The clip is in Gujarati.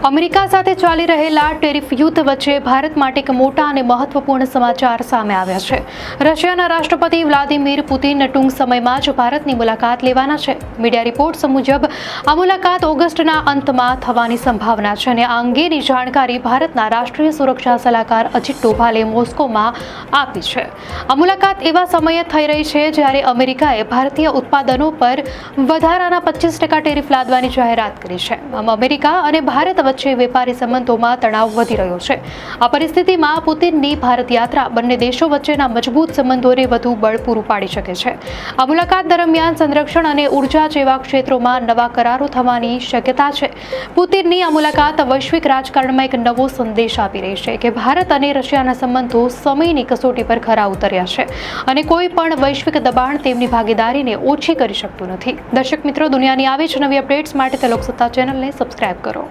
અમેરિકા સાથે ચાલી રહેલા ટેરિફ યુદ્ધ વચ્ચે ભારત માટે એક મોટા અને મહત્વપૂર્ણ સમાચાર સામે આવ્યા છે. રશિયાના રાષ્ટ્રપતિ વ્લાદિમીર પુતિન ટૂંક સમયમાં જ ભારતની મુલાકાત લેવાના છે. મીડિયા રિપોર્ટ્સ મુજબ આ મુલાકાત ઓગસ્ટના અંતમાં થવાની સંભાવના છે અને આ અંગેની જાણકારી ભારતના રાષ્ટ્રીય સુરક્ષા સલાહકાર અજીત ડોભાલે મોસ્કોમાં આપી છે. આ મુલાકાત એવા સમયે થઈ રહી છે જ્યારે અમેરિકાએ ભારતીય ઉત્પાદનો પર વધારાના 25% ટેરિફ લાદવાની જાહેરાત કરી છે. આમ અમેરિકા અને ભારત વચ્ચે વેપારી સંબંધોમાં તણાવ વધી રહ્યો છે. આ પરિસ્થિતિમાં પુતિનની ભારત યાત્રા બંને દેશો વચ્ચેના મજબૂત સંબંધોને વધુ બળ પૂરું પાડી શકે છે. આ મુલાકાત દરમિયાન સંરક્ષણ અને ઉર્જા જેવા ક્ષેત્રોમાં નવા કરારો થવાની શક્યતા છે. પુતિનની આ મુલાકાત વૈશ્વિક રાજકારણમાં એક નવો સંદેશ આપી રહી છે કે ભારત અને રશિયાના સંબંધો સમયની કસોટી પર ખરા ઉતર્યા છે અને કોઈ પણ વૈશ્વિક દબાણ તેમની ભાગીદારીને ઓછી કરી શકતું નથી. દર્શક મિત્રો, દુનિયાની આવી જ નવી અપડેટ્સ માટે તલોક સત્તા ચેનલને સબસ્ક્રાઇબ કરો.